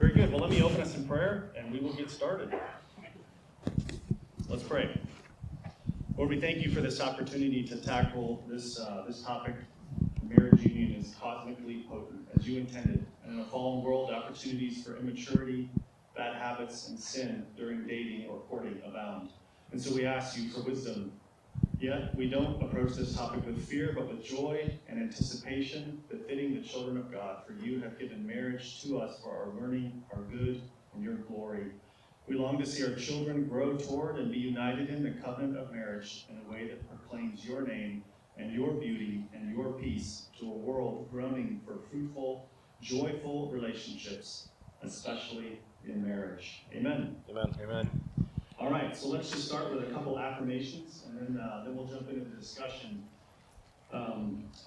Very good. Well, let me open us in prayer, and we will get started. Let's pray. Lord, we thank you for this opportunity to tackle this topic. Marriage union is cosmically potent, as you intended. And in a fallen world, opportunities for immaturity, bad habits, and sin during dating or courting abound. And so we ask you for wisdom. Yet we don't approach this topic with fear, but with joy and anticipation, befitting the children of God. For you have given marriage to us for our learning, our good, and your glory. We long to see our children grow toward and be united in the covenant of marriage in a way that proclaims your name and your beauty and your peace to a world groaning for fruitful, joyful relationships, especially in marriage. Amen. Amen. Amen. All right, so let's just start with a couple affirmations, and then we'll jump into the discussion.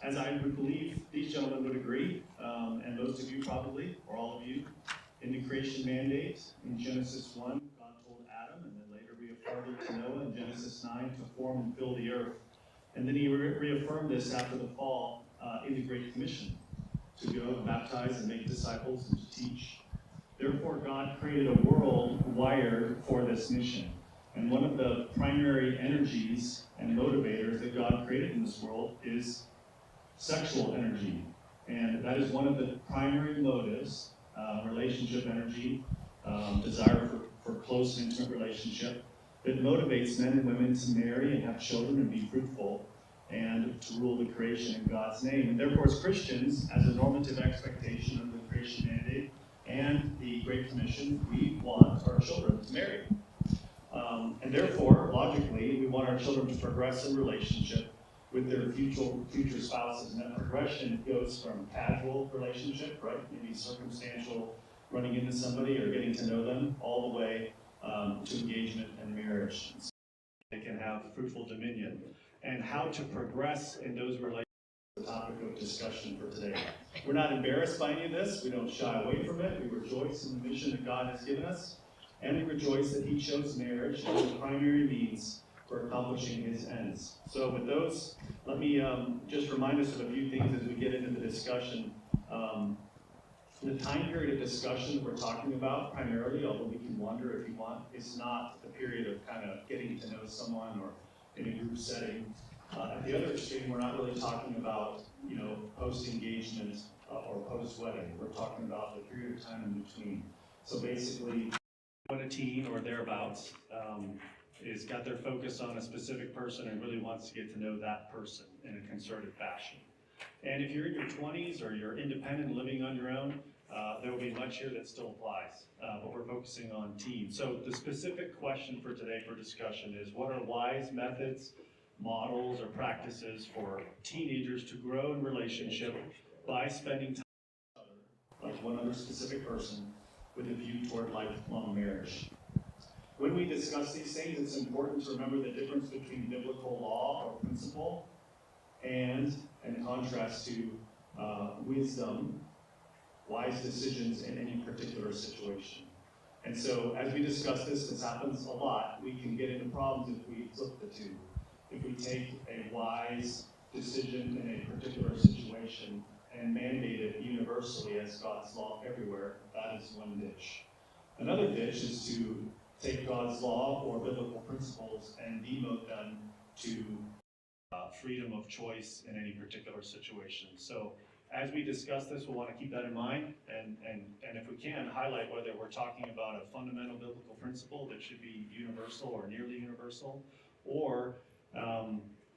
As I would believe these gentlemen would agree, and most of you probably, or all of you, in the creation mandate in Genesis 1, God told Adam, and then later reaffirmed it to Noah in Genesis 9 to form and fill the earth. And then he reaffirmed this after the fall in the Great Commission, to go, baptize, and make disciples, and to teach. Therefore, God created a world wired for this mission. And one of the primary energies and motivators that God created in this world is sexual energy. And that is one of the primary motives, relationship energy, desire for close and intimate relationship, that motivates men and women to marry and have children and be fruitful and to rule the creation in God's name. And therefore, as Christians, as a normative expectation of the creation mandate, and the Great Commission, we want our children to marry. And therefore, logically, we want our children to progress in relationship with their future spouses. And that progression goes from casual relationship, right, maybe circumstantial, running into somebody or getting to know them, all the way to engagement and marriage. So they can have fruitful dominion. And how to progress in those relationships. The topic of discussion for today. We're not embarrassed by any of this. We don't shy away from it. We rejoice in the mission that God has given us, and we rejoice that He chose marriage as the primary means for accomplishing His ends. So with those, let me just remind us of a few things as we get into the discussion. The time period of discussion that we're talking about primarily, although we can wonder if you want, is not the period of kind of getting to know someone or in a group setting. At the other extreme, we're not really talking about, post-engagement or post-wedding. We're talking about the period of time in between. So basically, when a teen or thereabouts is got their focus on a specific person and really wants to get to know that person in a concerted fashion. And if you're in your 20s or you're independent, living on your own, there will be much here that still applies. But we're focusing on teens. So the specific question for today for discussion is, what are wise methods, models, or practices for teenagers to grow in relationship by spending time with one other specific person with a view toward lifelong marriage? When we discuss these things, it's important to remember the difference between biblical law or principle and in contrast to wisdom, wise decisions in any particular situation. And so as we discuss this happens a lot, we can get into problems if we flip the two. If we take a wise decision in a particular situation and mandate it universally as God's law everywhere, that is one ditch. Another ditch is to take God's law or biblical principles and demote them to freedom of choice in any particular situation. So as we discuss this, we'll want to keep that in mind, and if we can, highlight whether we're talking about a fundamental biblical principle that should be universal or nearly universal, or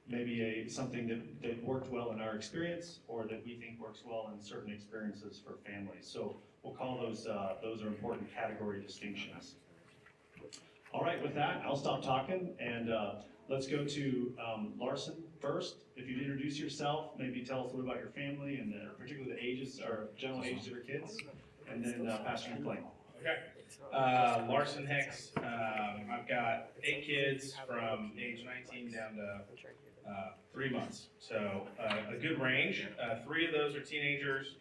maybe something that worked well in our experience, or that we think works well in certain experiences for families. So we'll call those are important category distinctions. All right, with that, I'll stop talking, and let's go to Larson first. If you'd introduce yourself, maybe tell us a little about your family, and particularly the ages or general ages of your kids, and then Pastor McLain. Okay. Larson Hicks. I've got 8 kids from age 19 down to 3 months. So a good range. 3 of those are teenagers,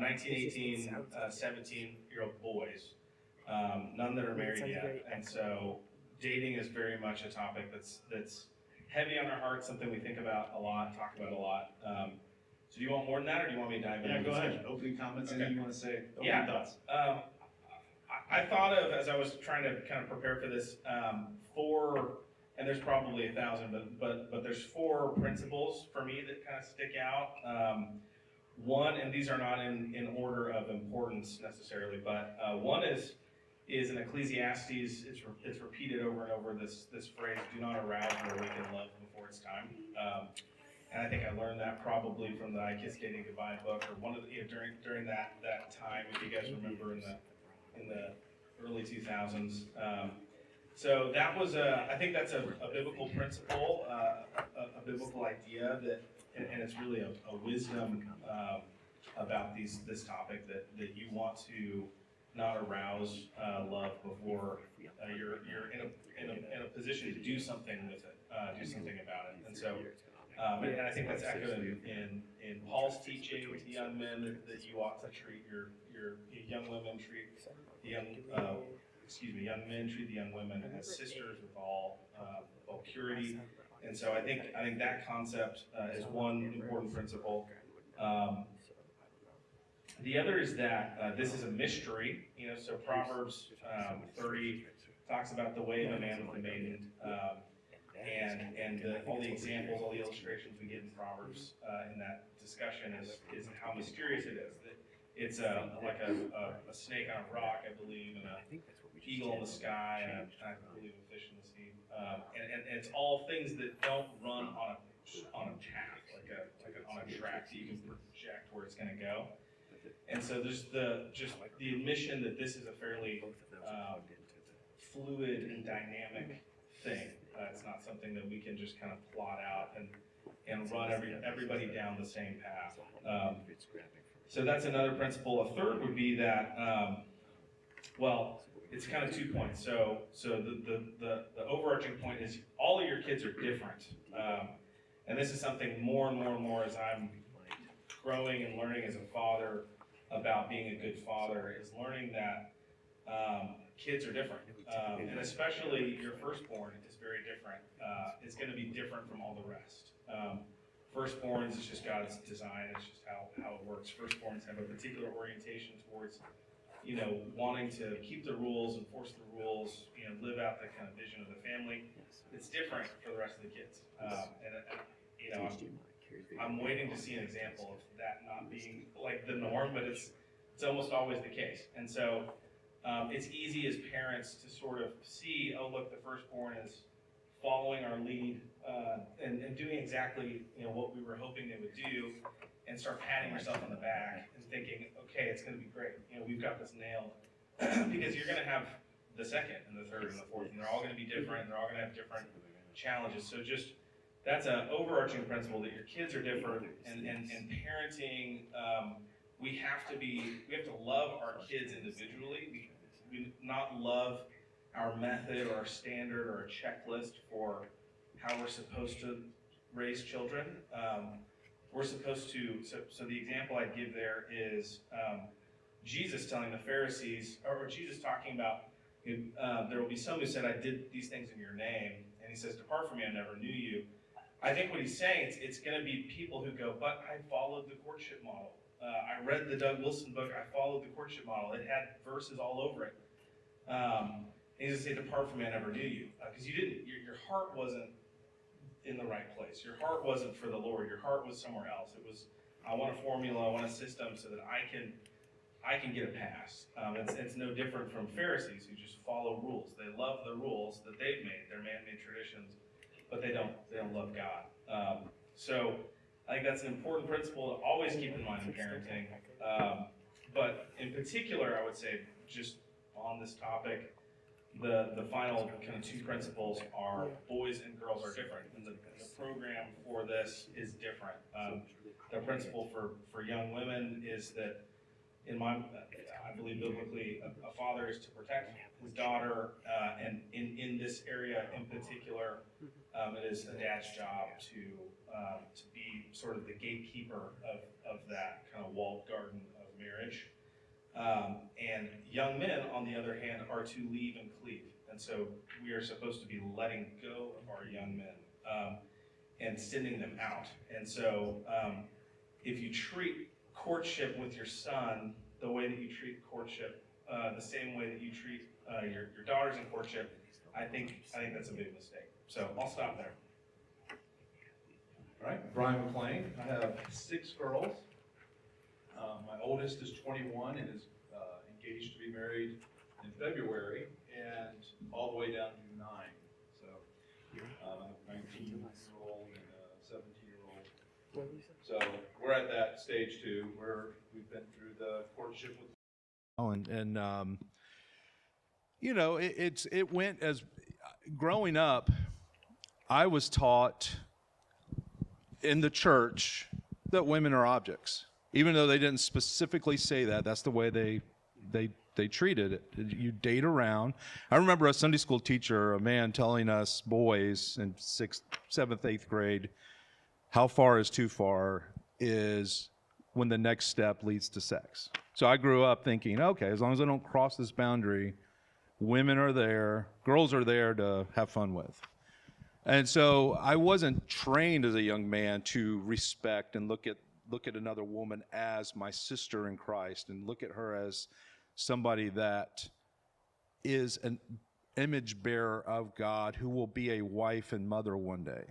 19, 18, 17-year-old boys. None that are married yet. And so dating is very much a topic that's heavy on our hearts, something we think about a lot, talk about a lot. So do you want more than that, or do you want me to dive in? Yeah, go ahead. Opening comments, Okay. anything you want to say? Opening thoughts. I thought of, as I was trying to kind of prepare for this, four, and there's probably 1,000, but there's four principles for me that kind of stick out. One, and these are not in order of importance necessarily, but one is in Ecclesiastes. It's repeated over and over, this phrase, "Do not arouse or awaken love before it's time." And I think I learned that probably from the I Kiss Dating Goodbye book, or one of the, during that time, if you guys remember, in the early 2000s. So that was I think that's a biblical principle, a biblical idea that, and it's really a wisdom about this topic, that you want to not arouse love before you're in a position to do something with it, do something about it. And so, and I think that's echoed in Paul's teaching to young men, that you ought to treat your young women, young men treat the young women as sisters with all purity. And so I think that concept is one important principle. The other is that this is a mystery. So Proverbs 30 talks about the way of a man with a maiden, and all the examples, all the illustrations we get in Proverbs in that discussion is how mysterious it is. That it's like a snake on a rock, I believe, and an eagle in the sky, and I believe a fish in the sea, and it's all things that don't run on a path, like on a track that you can project where it's going to go. And so there's just the admission that this is a fairly fluid and dynamic thing. It's not something that we can just kind of plot out and run everybody down the same path. So that's another principle. A third would be that, it's kind of 2 points. So the overarching point is all of your kids are different. And this is something more and more and more as I'm growing and learning as a father about being a good father, is learning that kids are different. And especially your firstborn is very different. It's going to be different from all the rest. Firstborns is just God's design. It's just how it works. Firstborns have a particular orientation towards, wanting to keep the rules, enforce the rules, live out the kind of vision of the family. It's different for the rest of the kids. I'm waiting to see an example of that not being like the norm, but it's almost always the case. And so it's easy as parents to sort of see, oh, look, the firstborn is following our lead and doing exactly what we were hoping they would do, and start patting yourself on the back and thinking, okay, it's going to be great. We've got this nailed. Because you're going to have the second and the third and the fourth, and they're all going to be different, and they're all going to have different challenges. So just that's an overarching principle, that your kids are different, and parenting, we have to love our kids individually. We not love our method or our standard or a checklist for how we're supposed to raise children. We're supposed to, so the example I'd give there is Jesus telling the Pharisees, or Jesus talking about, there will be some who said, I did these things in your name, and he says, depart from me, I never knew you. I think what he's saying, it's going to be people who go, but I followed the courtship model. I read the Doug Wilson book, I followed the courtship model. It had verses all over it. And he's going to say, depart from me, I never knew you. Because you didn't, your heart wasn't in the right place. Your heart wasn't for the Lord. Your heart was somewhere else. It was, I want a formula, I want a system so that I can get a pass. It's no different from Pharisees who just follow rules. They love the rules that they've made, their man-made traditions, but they don't love God. So I think that's an important principle to always keep in mind in parenting. But in particular, I would say, just on this topic, the final kind of 2 principles are boys and girls are different, and the program for this is different. The principle for young women is that, I believe biblically, a father is to protect his daughter, and in this area in particular, it is a dad's job to be sort of the gatekeeper of that kind of walled garden of marriage. And young men, on the other hand, are to leave and cleave. And so we are supposed to be letting go of our young men and sending them out. And so if you treat courtship with your son the way that you treat courtship the same way that you treat your daughters in courtship, I think that's a big mistake. So I'll stop there. All right, Brian McLain. I have 6 girls. My oldest is 21 and is engaged to be married in February, and all the way down to 9. So I have a 19-year-old and a 17-year-old. So we're at that stage too, where we've been through the courtship with. You know, it went as growing up. I was taught in the church that women are objects, even though they didn't specifically say that. That's the way they treated it. You date around. I remember a Sunday school teacher, a man, telling us boys in 6th, 7th, 8th grade, how far is too far is when the next step leads to sex. So I grew up thinking, okay, as long as I don't cross this boundary, women are there, girls are there to have fun with. And so I wasn't trained as a young man to respect and look at another woman as my sister in Christ and look at her as somebody that is an image bearer of God who will be a wife and mother one day.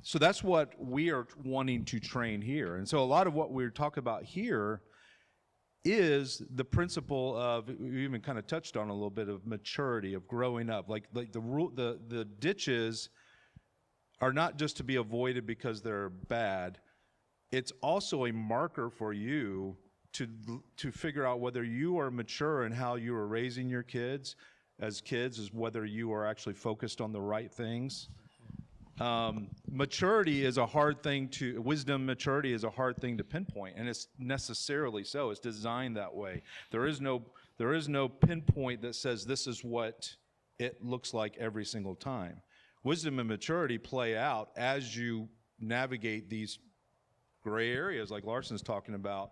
So that's what we are wanting to train here. And so a lot of what we're talking about here is the principle of, we even kind of touched on a little bit of maturity, of growing up. Like the ditches are not just to be avoided because they're bad. It's also a marker for you to figure out whether you are mature in how you are raising your kids, as whether you are actually focused on the right things. Maturity is a hard thing maturity is a hard thing to pinpoint, and it's necessarily so. It's designed that way. There is no pinpoint that says this is what it looks like every single time. Wisdom and maturity play out as you navigate these gray areas like Larson's talking about.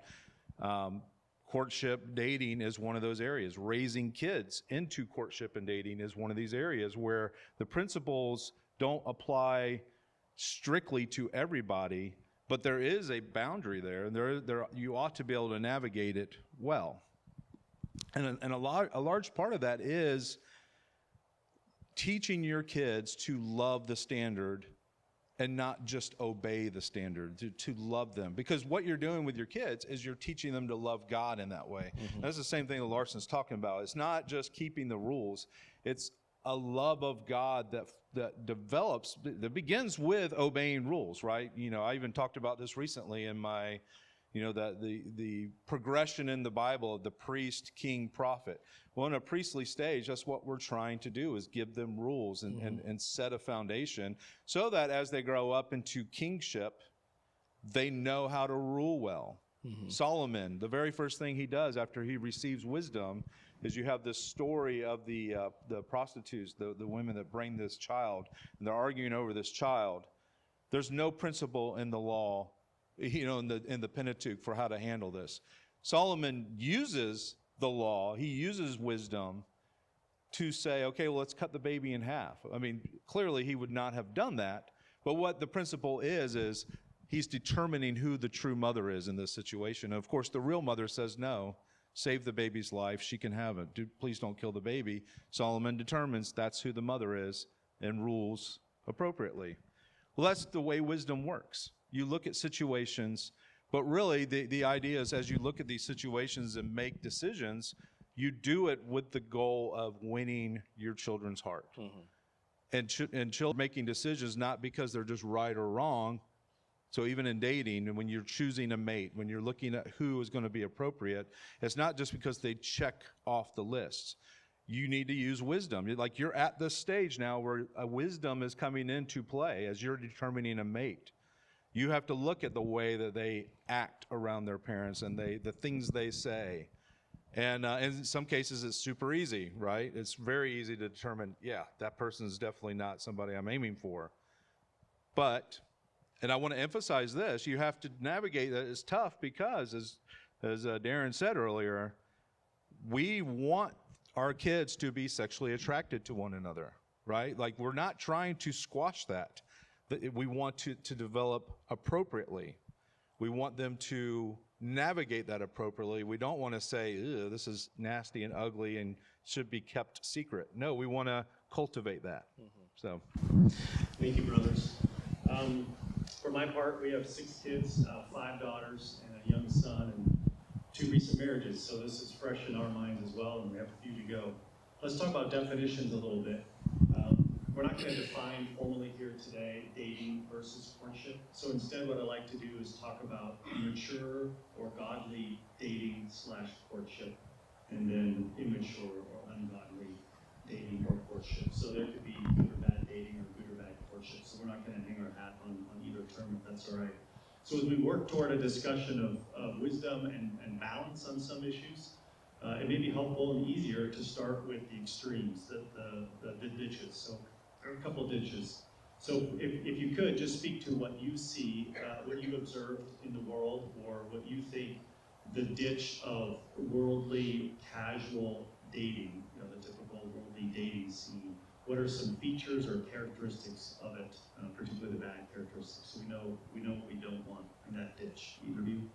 Courtship, dating is one of those areas. Raising kids into courtship and dating is one of these areas where the principles don't apply strictly to everybody, but there is a boundary there, and you ought to be able to navigate it well. And a large part of that is teaching your kids to love the standard and not just obey the standard, to love them. Because what you're doing with your kids is you're teaching them to love God in that way. Mm-hmm. That's the same thing that Larson's talking about. It's not just keeping the rules. It's a love of God that develops, that begins with obeying rules, right? You know, I even talked about this recently in my, you know, the progression in the Bible of the priest, king, prophet. Well, in a priestly stage, that's what we're trying to do, is give them rules and set a foundation so that as they grow up into kingship, they know how to rule well. Mm-hmm. Solomon, the very first thing he does after he receives wisdom is you have this story of the prostitutes, the women that bring this child, and they're arguing over this child. There's no principle in the law, you know, in the Pentateuch for how to handle this. Solomon uses the law, he uses wisdom to say, okay, well, let's cut the baby in half. I mean, clearly he would not have done that, but what the principle is he's determining who the true mother is in this situation. And of course, the real mother says, no, save the baby's life, she can have it. Please don't kill the baby. Solomon determines that's who the mother is and rules appropriately. Well, that's the way wisdom works. You look at situations, but really the idea is as you look at these situations and make decisions, you do it with the goal of winning your children's heart. Mm-hmm. And children making decisions not because they're just right or wrong. So even in dating, and when you're choosing a mate, when you're looking at who is going to be appropriate, it's not just because they check off the lists. You need to use wisdom. Like you're at this stage now where wisdom is coming into play as you're determining a mate. You have to look at the way that they act around their parents and the things they say. And in some cases, it's super easy, right? It's very easy to determine, yeah, that person is definitely not somebody I'm aiming for. But, and I want to emphasize this, you have to navigate that. It's tough because, as Daron said earlier, we want our kids to be sexually attracted to one another, right? Like we're not trying to squash that. We want to develop appropriately. We want them to navigate that appropriately. We don't want to say, ew, this is nasty and ugly and should be kept secret. No, we want to cultivate that. So, Thank you, brothers. For my part, we have 6 kids, 5 daughters, and a young son, and 2 recent marriages. So this is fresh in our minds as well, and we have a few to go. Let's talk about definitions a little bit. We're not going to define formally here today dating versus courtship. So instead, what I like to do is talk about mature or godly dating / courtship, and then immature or ungodly dating or courtship. So there could be good or bad dating or good or bad courtship. So we're not going to hang our hat on either term, if that's all right. So as we work toward a discussion of wisdom and balance on some issues, it may be helpful and easier to start with the extremes, the ditches. So there are a couple of ditches. So if you could just speak to what you see, what you've observed in the world, or what you think the ditch of worldly casual dating, the typical worldly dating scene. What are some features or characteristics of it, particularly the bad characteristics? So we know what we don't want in that ditch. Either of you?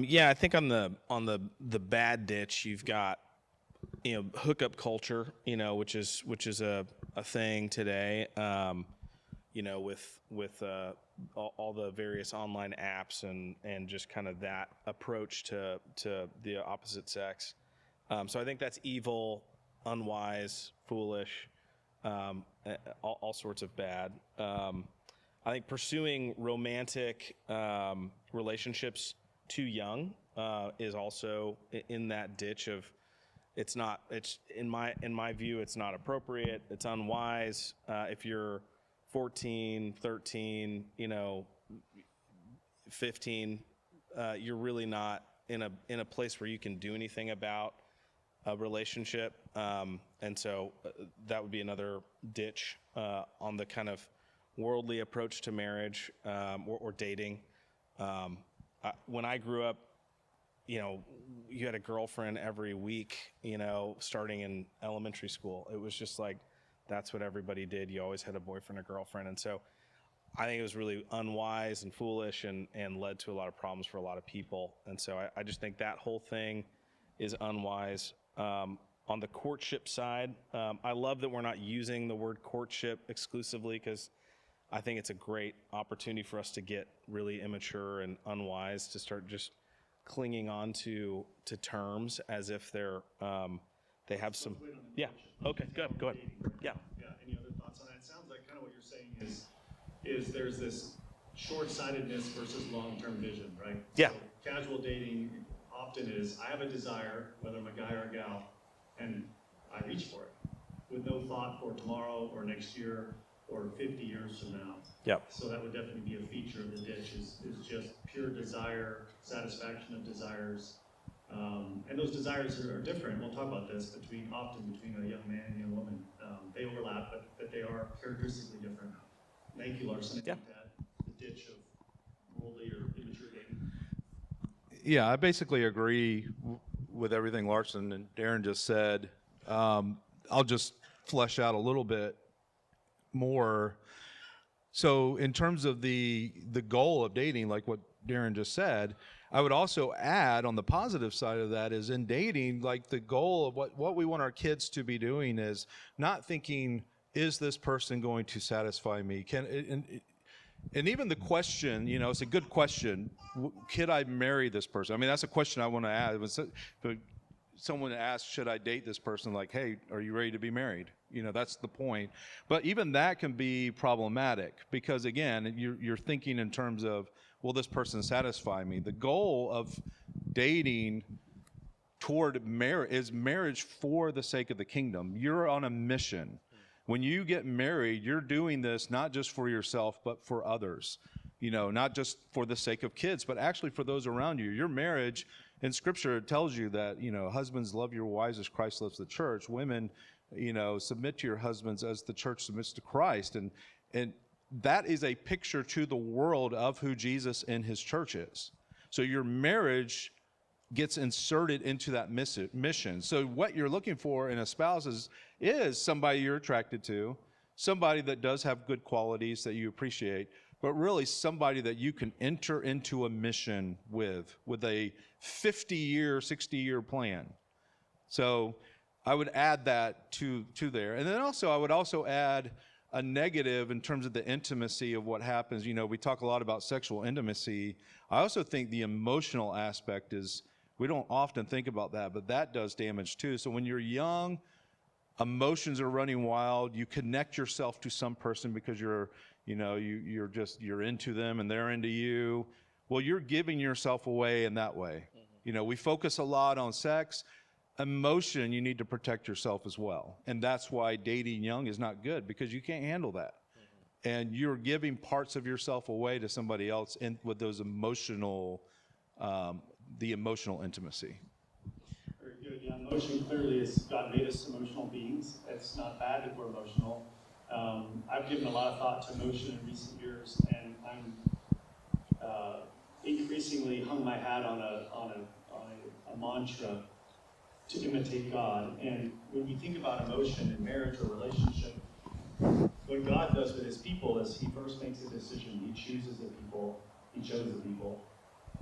Yeah, I think on the bad ditch, you've got hookup culture, which is a thing today. With all the various online apps and just kind of that approach to the opposite sex. So I think that's evil, unwise, foolish, all sorts of bad. I think pursuing romantic relationships too young is also in that ditch of it's in my view, it's not appropriate, it's unwise. If you're 14, 13, 15, you're really not in a place where you can do anything about a relationship, and so that would be another ditch on the kind of worldly approach to marriage or dating. When I grew up, you had a girlfriend every week, starting in elementary school. It was just like, that's what everybody did. You always had a boyfriend or girlfriend. And so I think it was really unwise and foolish and led to a lot of problems for a lot of people. And so I just think that whole thing is unwise. On the courtship side, I love that we're not using the word courtship exclusively, because I think it's a great opportunity for us to get really immature and unwise, to start just clinging on to terms as if they're they have some. Yeah. Okay. Good. Go ahead. Yeah. Yeah. Any other thoughts on that? It sounds like kind of what you're saying is there's this short-sightedness versus long-term vision, right? Yeah. So casual dating often is, I have a desire, whether I'm a guy or a gal, and I reach for it with no thought for tomorrow or next year or 50 years from now. Yep. So that would definitely be a feature of the ditch, is just pure desire, satisfaction of desires. And those desires are different. We'll talk about this often between a young man and a young woman. They overlap, but they are characteristically different. Thank you, Larson. Yeah. The ditch of worldly or immature dating. yeah, I basically agree with everything Larson and Daron just said. I'll just flesh out a little bit more. So in terms of the goal of dating, like what Daron just said, I would also add on the positive side of that is in dating, like the goal of what we want our kids to be doing is not thinking, is this person going to satisfy me? And even the question, it's a good question. Could I marry this person? I mean, that's a question I want to ask. But someone asks, should I date this person? Like, hey, are you ready to be married? That's the point. But even that can be problematic because, again, you're thinking in terms of, will this person satisfy me? The goal of dating toward marriage is marriage for the sake of the kingdom. You're on a mission. When you get married, you're doing this not just for yourself, but for others. Not just for the sake of kids, but actually for those around you. Your marriage, in Scripture, tells you that, husbands, love your wives as Christ loves the church. Women, submit to your husbands as the church submits to Christ. And that is a picture to the world of who Jesus and his church is. So your marriage gets inserted into that mission. So what you're looking for in a spouse is somebody you're attracted to, somebody that does have good qualities that you appreciate, but really somebody that you can enter into a mission with a 50-year, 60-year plan. So I would add that to there. And then also, I would also add a negative in terms of the intimacy of what happens. You know, we talk a lot about sexual intimacy. I also think the emotional aspect is, we don't often think about that, but that does damage too. So when you're young, emotions are running wild. You connect yourself to some person because you're into them and they're into you. Well, you're giving yourself away in that way. You know, we focus a lot on sex. Emotion, you need to protect yourself as well. And that's why dating young is not good, because you can't handle that. And you're giving parts of yourself away to somebody else with those emotional, the emotional intimacy. Very good. Yeah, emotion clearly is, God made us emotional beings. It's not bad if we're emotional. I've given a lot of thought to emotion in recent years, and I'm increasingly hung my hat on a mantra to imitate God. And when we think about emotion in marriage or relationship, what God does with his people is he first makes a decision. He chooses the people. He chose the people.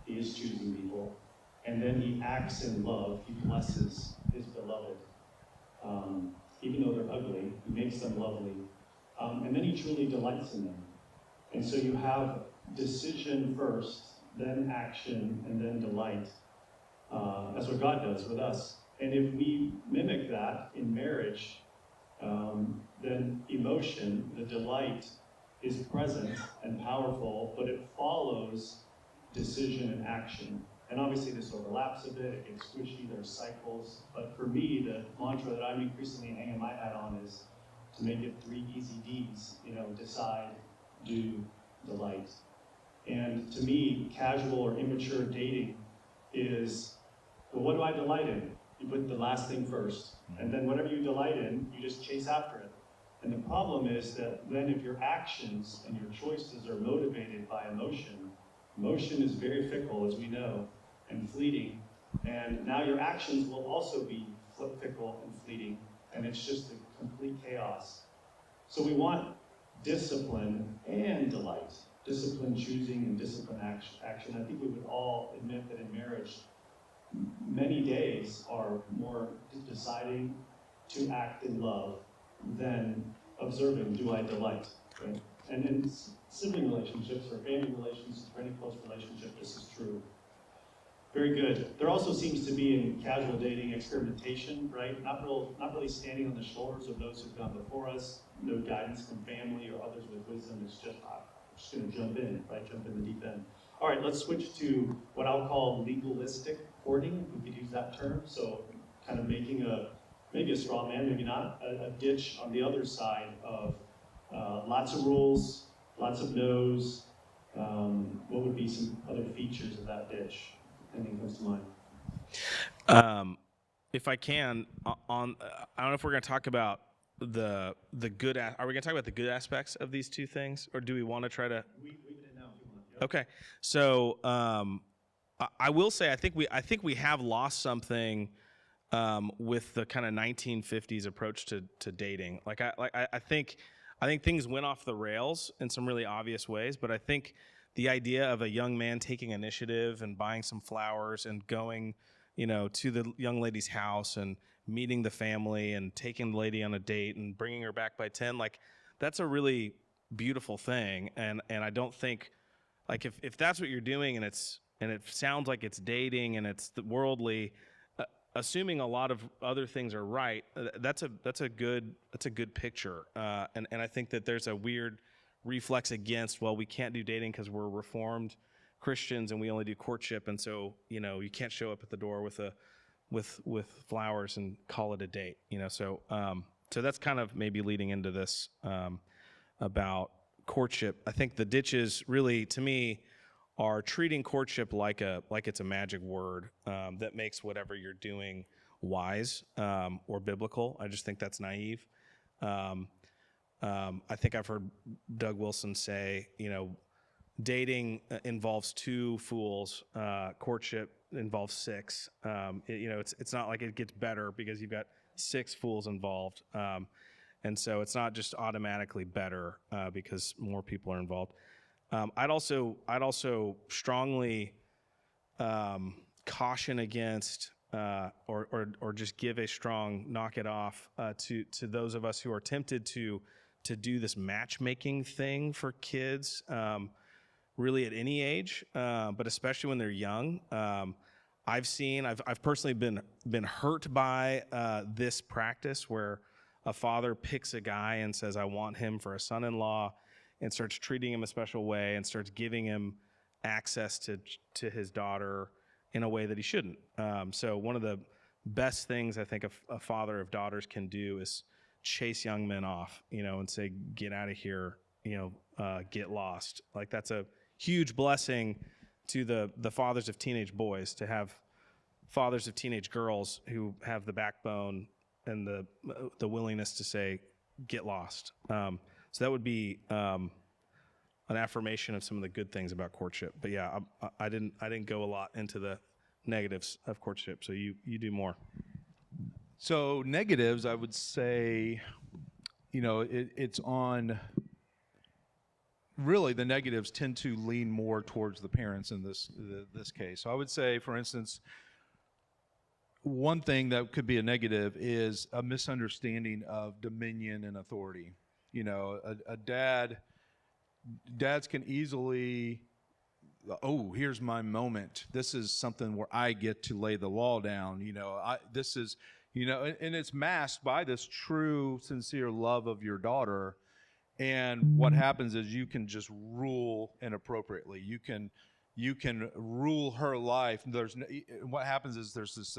He is choosing people. And then he acts in love. He blesses his beloved. Even though they're ugly, he makes them lovely. And then he truly delights in them. And so you have decision first, then action, and then delight. That's what God does with us. And if we mimic that in marriage, then emotion, the delight, is present and powerful, but it follows decision and action. And obviously this overlaps a bit, it gets squishy, there's cycles. But for me, the mantra that I'm increasingly hanging my hat on is to make it 3 easy Ds. Decide, do, delight. And to me, casual or immature dating is, well, what do I delight in? You put the last thing first. And then whatever you delight in, you just chase after it. And the problem is that then if your actions and your choices are motivated by emotion, emotion is very fickle, as we know, and fleeting. And now your actions will also be fickle and fleeting. And it's just a complete chaos. So we want discipline and delight. Discipline choosing and discipline action. I think we would all admit that in marriage, many days are more deciding to act in love than observing, do I delight? Right? And in sibling relationships or family relationships or any close relationship, this is true. Very good. There also seems to be in casual dating experimentation, right? Not really standing on the shoulders of those who've gone before us. No guidance from family or others with wisdom. It's just, I'm just going to jump in, right? Jump in the deep end. All right, let's switch to what I'll call legalistic courting, if we could use that term. So kind of making maybe a straw man, maybe not, a ditch on the other side of lots of rules, lots of no's. What would be some other features of that ditch? Anything comes to mind? If I can, I don't know if we're going to talk about the good. Are we going to talk about the good aspects of these two things, or do we want to try to? We can now if you want. Yep. Okay, so I will say I think we have lost something with the kind of 1950s approach to dating. I think things went off the rails in some really obvious ways, but I think the idea of a young man taking initiative and buying some flowers and going, to the young lady's house and meeting the family and taking the lady on a date and bringing her back by 10, that's a really beautiful thing. And I don't think, if that's what you're doing and it sounds like it's dating and it's the worldly, assuming a lot of other things are right, that's a good picture. And I think that there's a weird reflex against, well, we can't do dating because we're Reformed Christians and we only do courtship, and so you can't show up at the door with flowers and call it a date. So that's kind of maybe leading into this about courtship. I think the ditches really, to me, are treating courtship like it's a magic word that makes whatever you're doing wise or biblical. I just think that's naive. I think I've heard Doug Wilson say, dating involves 2 fools, courtship involves 6. It's not like it gets better because you've got 6 fools involved. And so it's not just automatically better because more people are involved. I'd also strongly caution against or just give a strong knock it off to those of us who are tempted to do this matchmaking thing for kids, really at any age, but especially when they're young. I've personally been hurt by this practice where a father picks a guy and says, I want him for a son-in-law, and starts treating him a special way and starts giving him access to his daughter in a way that he shouldn't. So one of the best things I think a father of daughters can do is chase young men off, and say, get out of here, get lost. Like, that's a huge blessing to the fathers of teenage boys, to have fathers of teenage girls who have the backbone and the willingness to say, get lost. So that would be an affirmation of some of the good things about courtship. But yeah, I didn't go a lot into the negatives of courtship. So you do more. So negatives, I would say, it's on. Really, the negatives tend to lean more towards the parents in this case. So I would say, for instance, one thing that could be a negative is a misunderstanding of dominion and authority. Dads can easily, oh, here's my moment. This is something where I get to lay the law down. This is, and it's masked by this true, sincere love of your daughter. And what happens is you can just rule inappropriately. You can rule her life. What happens is there's this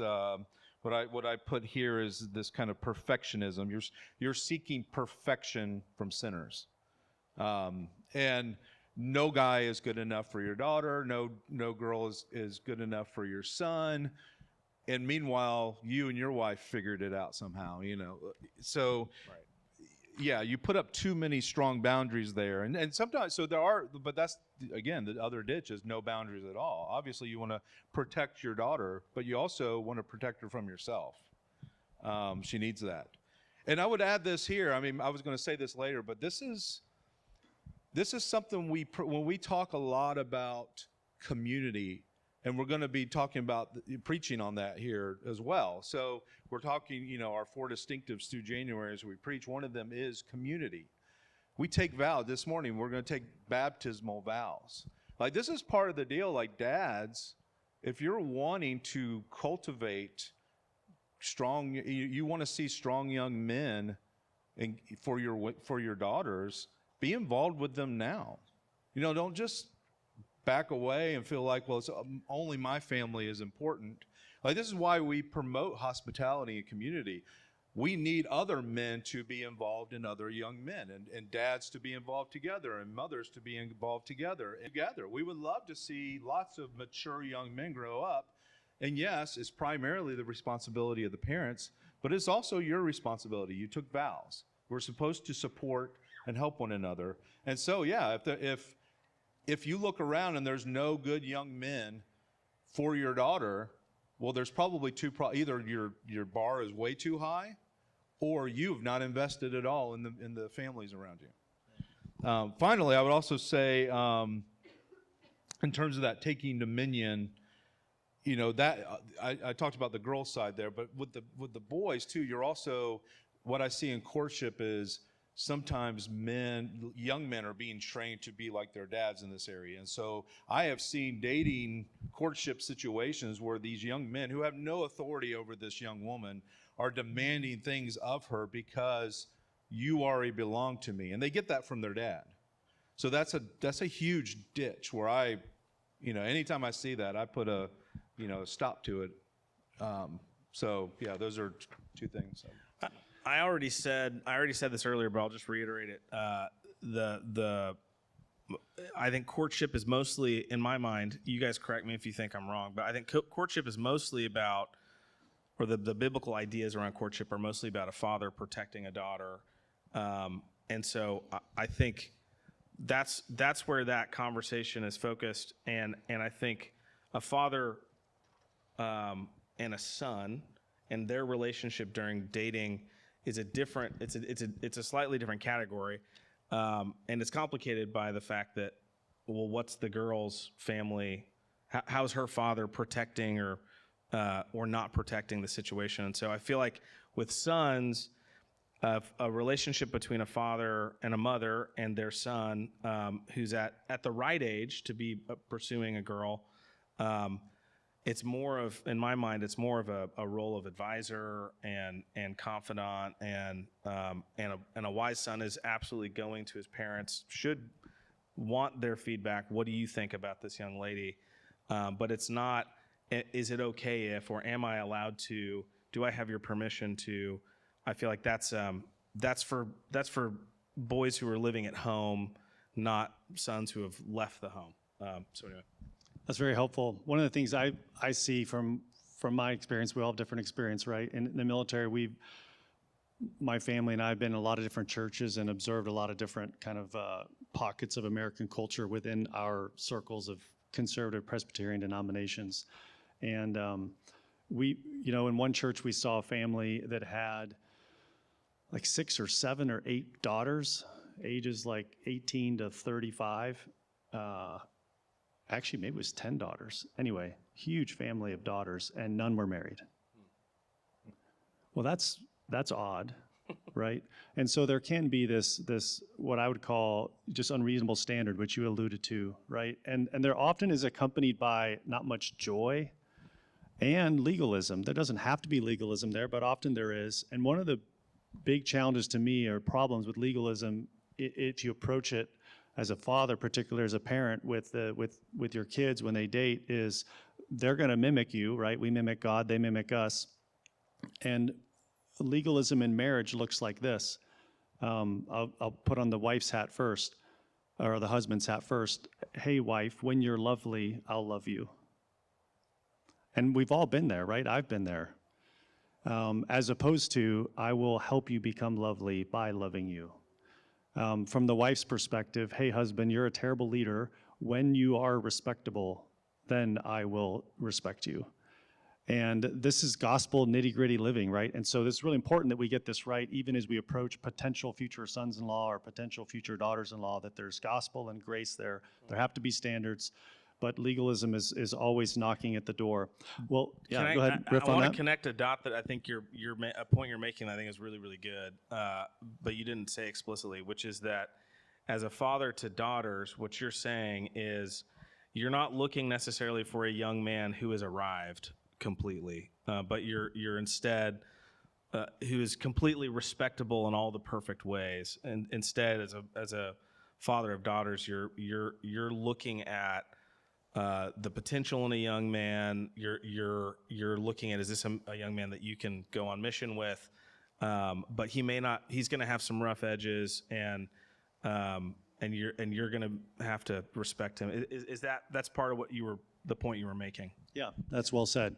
what I put here is this kind of perfectionism. You're seeking perfection from sinners, and no guy is good enough for your daughter. No girl is good enough for your son. And meanwhile, you and your wife figured it out somehow. So. Right. Yeah, you put up too many strong boundaries there. And sometimes, so there are, but that's, again, the other ditch is no boundaries at all. Obviously, you want to protect your daughter, but you also want to protect her from yourself. She needs that. And I would add this here. I mean, I was going to say this later, but this is something when we talk a lot about community, and we're going to be talking about preaching on that here as well. So we're talking, our 4 distinctives through January as we preach. One of them is community. We take vows. This morning, we're going to take baptismal vows. Like, this is part of the deal. Like, dads, if you're wanting to cultivate strong, you want to see strong young men for your daughters, be involved with them now. Don't just back away and feel like, well, it's only my family is important. Like, this is why we promote hospitality and community. We need other men to be involved in other young men, and dads to be involved together, and mothers to be involved together. We would love to see lots of mature young men grow up. And yes, it's primarily the responsibility of the parents, but it's also your responsibility. You took vows. We're supposed to support and help one another. And so, yeah, if you look around and there's no good young men for your daughter, well, there's probably either your bar is way too high, or you've not invested at all in the families around you. Finally, I would also say, in terms of that taking dominion, that I talked about the girl side there, but with the boys too, you're also, what I see in courtship is, sometimes young men are being trained to be like their dads in this area. And so I have seen dating courtship situations where these young men who have no authority over this young woman are demanding things of her because you already belong to me. And they get that from their dad. So that's a huge ditch where anytime I see that, I put a stop to it. So yeah, those are 2 things. I already said this earlier, but I'll just reiterate it. I think courtship is mostly, in my mind, you guys correct me if you think I'm wrong, but I think courtship is mostly about, or the biblical ideas around courtship are mostly about a father protecting a daughter. And so I think that's where that conversation is focused. And I think a father and a son and their relationship during dating is it's a slightly different category, and it's complicated by the fact that well, what's the girl's family? How's her father protecting or not protecting the situation? And so I feel like with sons, a relationship between a father and a mother and their son, who's at the right age to be pursuing a girl, it's more of, in my mind, it's more of a role of advisor and confidant, and a wise son is absolutely going to his parents, should want their feedback. What do you think about this young lady? But it's not, is it okay if, or am I allowed to, do I have your permission to? I feel like that's for boys who are living at home, not sons who have left the home. So anyway. That's very helpful. One of the things I see from my experience, we all have different experience, right? In the military, my family and I have been in a lot of different churches and observed a lot of different kind of pockets of American culture within our circles of conservative Presbyterian denominations. And in one church, we saw a family that had like 6 or 7 or 8 daughters, ages like 18 to 35. Actually, maybe it was 10 daughters. Anyway, huge family of daughters, and none were married. Well, that's odd, right? And so there can be this what I would call just unreasonable standard, which you alluded to, right? And there often is accompanied by not much joy and legalism. There doesn't have to be legalism there, but often there is. And one of the big challenges to me, or problems with legalism, if you approach it as a father, particularly as a parent, with your kids when they date, is they're going to mimic you, right? We mimic God, they mimic us. And legalism in marriage looks like this. I'll put on the wife's hat first, or the husband's hat first. Hey, wife, when you're lovely, I'll love you. And we've all been there, right? I've been there. As opposed to, I will help you become lovely by loving you. From the wife's perspective, hey, husband, you're a terrible leader. When you are respectable, then I will respect you. And this is gospel nitty-gritty living, right? And so it's really important that we get this right, even as we approach potential future sons-in-law or potential future daughters-in-law, that there's gospel and grace there. There have to be standards, but legalism is always knocking at the door. Well, yeah, go ahead, riff on that. I want to connect a dot that I think a point you're making, I think, is really, really good, but you didn't say explicitly, which is that as a father to daughters, what you're saying is you're not looking necessarily for a young man who has arrived completely, but you're instead who is completely respectable in all the perfect ways. And instead, as a father of daughters, you're looking at the potential in a young man. You're looking at, is this a young man that you can go on mission with? But he may not. He's going to have some rough edges, and you're going to have to respect him. Is that's part of what the point you were making? Yeah, that's well said.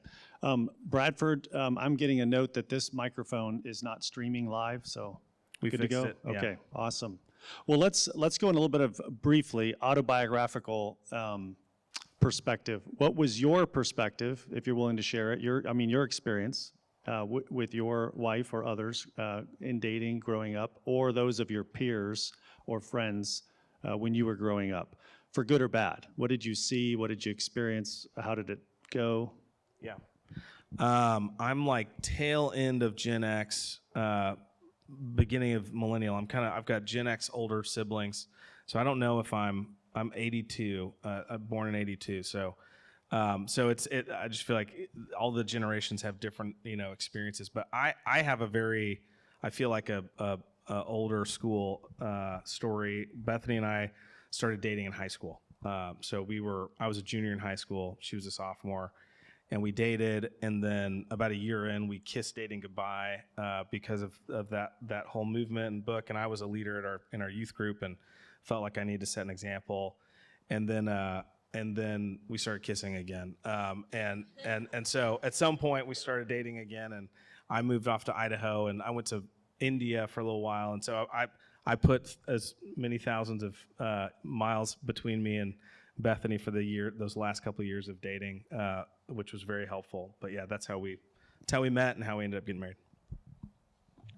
Bradford, I'm getting a note that this microphone is not streaming live, so We good to fixed go? it, yeah. Okay, awesome. Well, let's go in a little bit of briefly autobiographical perspective. What was your perspective, if you're willing to share it? Your experience with your wife or others in dating, growing up, or those of your peers or friends when you were growing up, for good or bad. What did you see? What did you experience? How did it go? Yeah. I'm like tail end of Gen X, beginning of millennial. I've got Gen X older siblings, so I don't know if I'm 82, born in 82. So I just feel like all the generations have different, experiences, but I have I feel like a older school, story. Bethany and I started dating in high school. So I was a junior in high school. She was a sophomore, and we dated. And then about a year in, we kissed dating goodbye because of that whole movement and book. And I was a leader in our youth group and felt like I needed to set an example. And then we started kissing again. And so at some point we started dating again, and I moved off to Idaho, and I went to India for a little while. And so I put as many thousands of miles between me and Bethany for those last couple of years of dating, which was very helpful. But yeah, that's how we met and how we ended up getting married.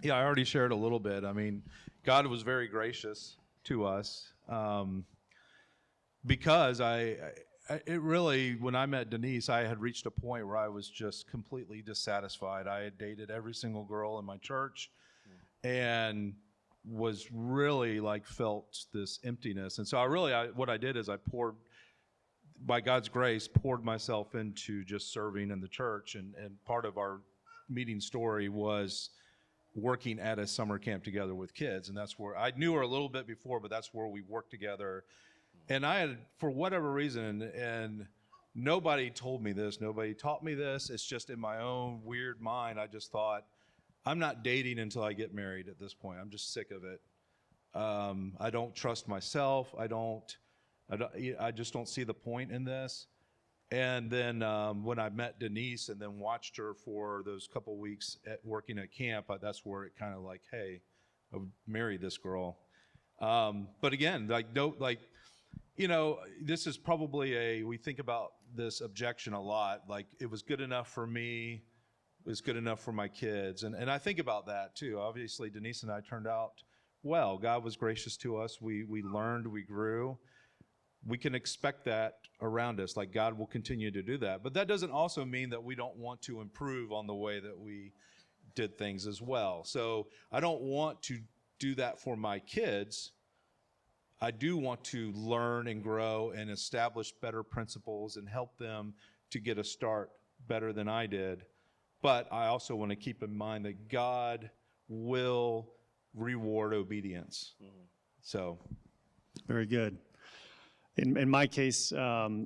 Yeah, I already shared a little bit. I mean, God was very gracious to us. because it really, when I met Denise, I had reached a point where I was just completely dissatisfied. I had dated every single girl in my church and was really like felt this emptiness. And so what I did is I poured, by God's grace, poured myself into just serving in the church. And part of our meeting story was working at a summer camp together with kids. And that's where I knew her a little bit before, but that's where we worked together. And I had, for whatever reason, and nobody told me this, nobody taught me this, it's just in my own weird mind, I just thought, I'm not dating until I get married at this point. I'm just sick of it. I don't trust myself. I just don't see the point in this. And then when I met Denise and then watched her for those couple weeks working at camp, that's where it kind of like, hey, I would marry this girl. But again, this is probably we think about this objection a lot, like it was good enough for me, it was good enough for my kids. And I think about that too. Obviously, Denise and I turned out well. God was gracious to us. We learned, we grew. We can expect that around us, like God will continue to do that. But that doesn't also mean that we don't want to improve on the way that we did things as well. So I don't want to do that for my kids. I do want to learn and grow and establish better principles and help them to get a start better than I did. But I also want to keep in mind that God will reward obedience. So. Very good. In my case, I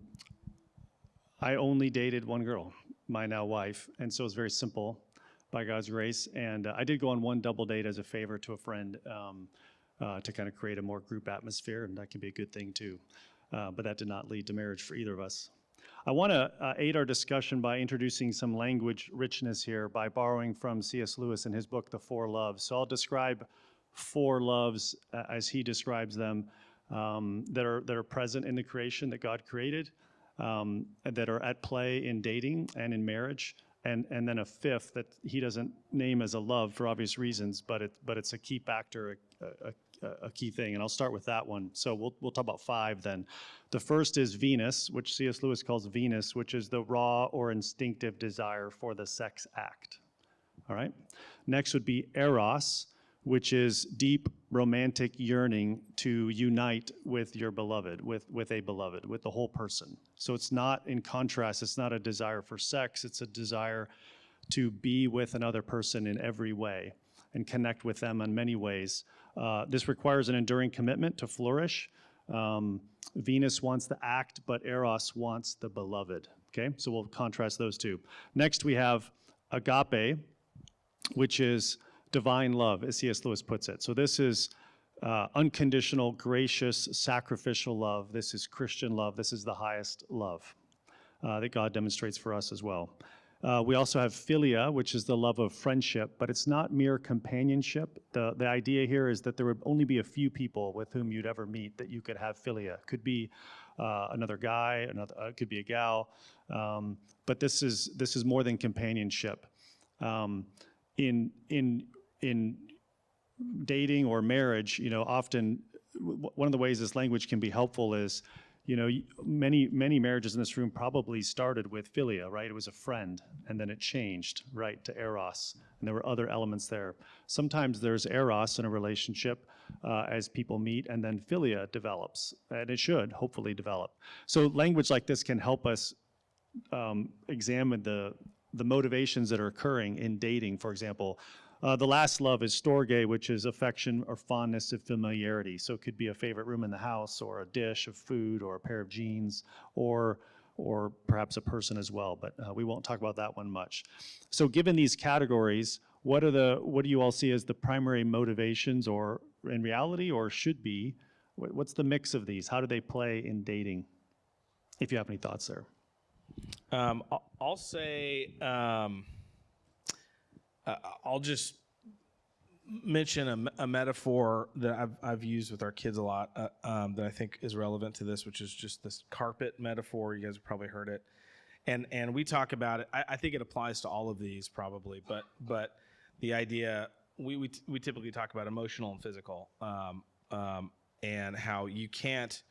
only dated one girl, my now wife, and so it's very simple by God's grace. And I did go on one double date as a favor to a friend to kind of create a more group atmosphere, and that can be a good thing too. But that did not lead to marriage for either of us. I want to aid our discussion by introducing some language richness here by borrowing from C.S. Lewis in his book, The Four Loves. So I'll describe four loves as he describes them. That are present in the creation that God created, and that are at play in dating and in marriage, and then a fifth that he doesn't name as a love for obvious reasons, but it's a key factor, a key thing. And I'll start with that one. So we'll talk about five then. The first is Venus, which C.S. Lewis calls Venus, which is the raw or instinctive desire for the sex act. All right. Next would be Eros, which is deep romantic yearning to unite with your beloved, with a beloved, with the whole person. So it's not, in contrast, it's not a desire for sex, it's a desire to be with another person in every way and connect with them in many ways. This requires an enduring commitment to flourish. Venus wants the act, but Eros wants the beloved. Okay, so we'll contrast those two. Next we have agape, which is divine love, as C.S. Lewis puts it. So this is unconditional, gracious, sacrificial love. This is Christian love. This is the highest love that God demonstrates for us as well. We also have philia, which is the love of friendship, but it's not mere companionship. The idea here is that there would only be a few people with whom you'd ever meet that you could have philia. It could be another guy, it could be a gal, but this is more than companionship. In dating or marriage, often one of the ways this language can be helpful is, many marriages in this room probably started with philia, right? It was a friend, and then it changed, right, to eros, and there were other elements there. Sometimes there's eros in a relationship as people meet, and then philia develops, and it should hopefully develop. So language like this can help us examine the motivations that are occurring in dating, for example. The last love is storge, which is affection or fondness of familiarity. So it could be a favorite room in the house, or a dish of food, or a pair of jeans, or perhaps a person as well. But we won't talk about that one much. So given these categories, what do you all see as the primary motivations, or in reality, or should be? What's the mix of these? How do they play in dating? If you have any thoughts there. I'll say, I'll just mention a metaphor that I've used with our kids a lot that I think is relevant to this, which is just this carpet metaphor. You guys have probably heard it, and we talk about it. I think it applies to all of these probably, but the idea we typically talk about emotional and physical, and how you can't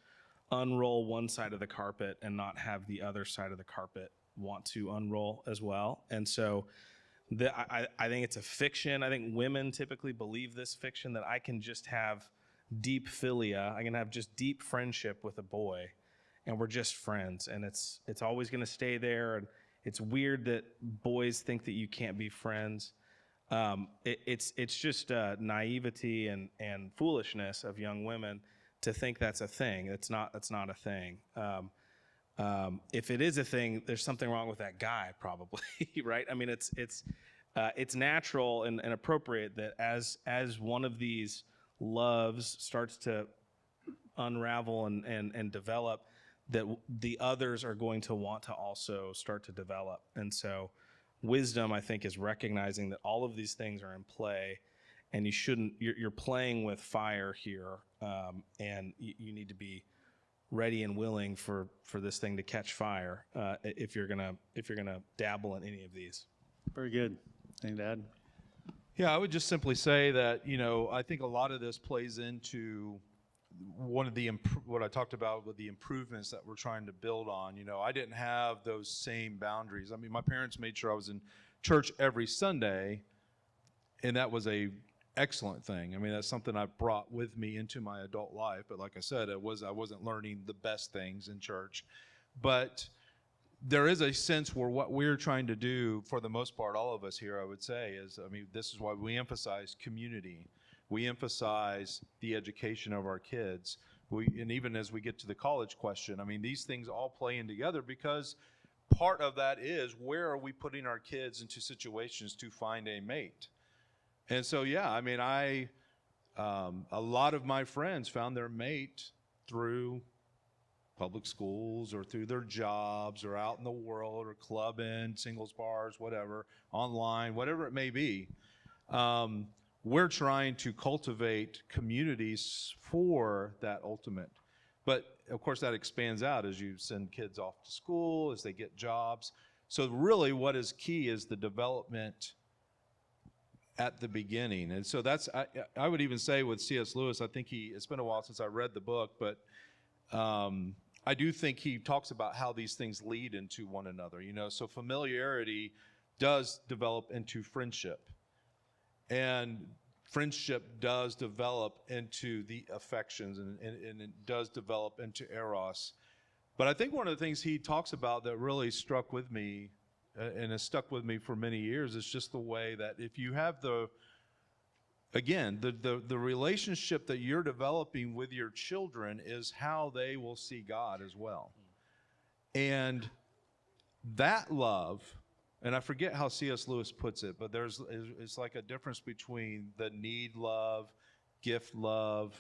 unroll one side of the carpet and not have the other side of the carpet want to unroll as well. And so I think it's a fiction. I think women typically believe this fiction, that I can just have deep philia. I can have just deep friendship with a boy, and we're just friends, and it's always going to stay there. And it's weird that boys think that you can't be friends. It's just naivety and foolishness of young women to think that's a thing. It's not a thing. If it is a thing, there's something wrong with that guy, probably, right? I mean, it's natural and appropriate that as one of these loves starts to unravel and develop, that the others are going to want to also start to develop. And so wisdom, I think, is recognizing that all of these things are in play, and you're playing with fire here, and you need to be ready and willing for this thing to catch fire if you're gonna dabble in any of these. Very good. Anything to add? Yeah, I would just simply say that, I think a lot of this plays into one of the what I talked about with the improvements that we're trying to build on. I didn't have those same boundaries. I mean, my parents made sure I was in church every Sunday, and that was a excellent thing. I mean, that's something I brought with me into my adult life. But like I said, I wasn't learning the best things in church. But there is a sense where what we're trying to do, for the most part, all of us here, I would say, is, this is why we emphasize community. We emphasize the education of our kids. And even as we get to the college question, these things all play in together, because part of that is, where are we putting our kids into situations to find a mate? And so, yeah, a lot of my friends found their mate through public schools or through their jobs or out in the world or clubbing, singles bars, whatever, online, whatever it may be. We're trying to cultivate communities for that ultimate. But, of course, that expands out as you send kids off to school, as they get jobs. So really what is key is the development at the beginning. And so that's, I would even say with C.S. Lewis, I think it's been a while since I read the book, but I do think he talks about how these things lead into one another. So familiarity does develop into friendship. And friendship does develop into the affections, and it does develop into eros. But I think one of the things he talks about that really struck with me and has stuck with me for many years is just the way that if you have the relationship that you're developing with your children is how they will see God as well. And that love, and I forget how C.S. Lewis puts it, but it's like a difference between the need love, gift love.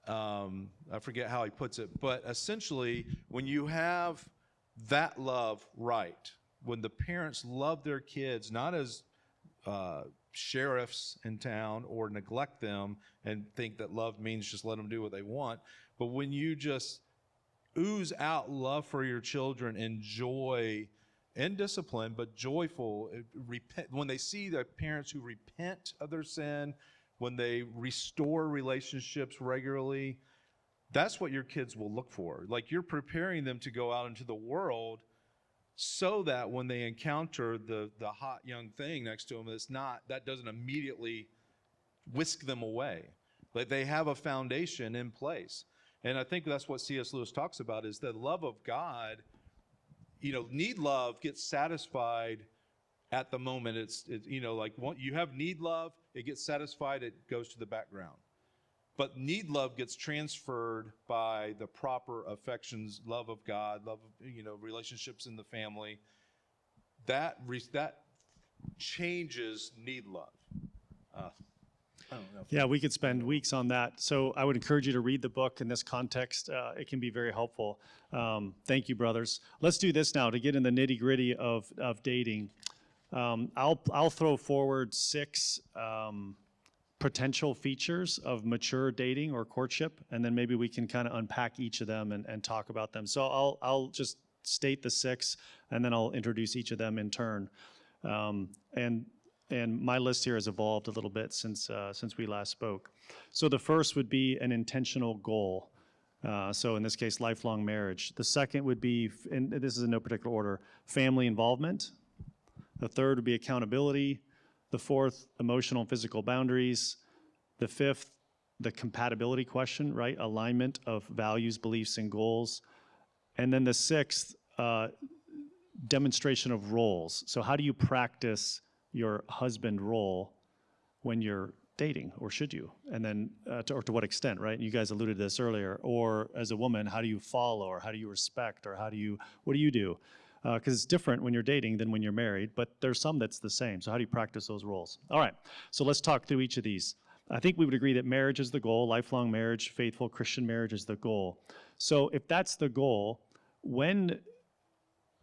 I forget how he puts it, but essentially, when you have that love right, when the parents love their kids, not as sheriffs in town or neglect them and think that love means just let them do what they want, but when you just ooze out love for your children and joy and discipline, but joyful, when they see the parents who repent of their sin, when they restore relationships regularly, that's what your kids will look for. Like, you're preparing them to go out into the world so that when they encounter the hot young thing next to them, that doesn't immediately whisk them away. Like, they have a foundation in place. And I think that's what C.S. Lewis talks about, is the love of God. Need love gets satisfied at the moment. It's like you have need love, it gets satisfied, it goes to the background. But need love gets transferred by the proper affections, love of God, love of, relationships in the family. That changes need love. I don't know. Yeah, we could spend weeks on that. So I would encourage you to read the book in this context. It can be very helpful. Thank you, brothers. Let's do this now to get in the nitty-gritty of dating. I'll throw forward 6 potential features of mature dating or courtship, and then maybe we can kind of unpack each of them and talk about them. So I'll just state the 6, and then I'll introduce each of them in turn. And my list here has evolved a little bit since we last spoke. So the first would be an intentional goal. So in this case, lifelong marriage. The second would be, and this is in no particular order, family involvement. The third would be accountability. The fourth, emotional and physical boundaries. The fifth, the compatibility question, right? Alignment of values, beliefs, and goals. And then the sixth, demonstration of roles. So how do you practice your husband role when you're dating, or should you? And then, or to what extent, right? You guys alluded to this earlier. Or as a woman, how do you follow, or how do you respect, or what do you do? Because it's different when you're dating than when you're married, but there's some that's the same. So how do you practice those roles? All right, so let's talk through each of these. I think we would agree that marriage is the goal, lifelong marriage, faithful Christian marriage is the goal. So if that's the goal, when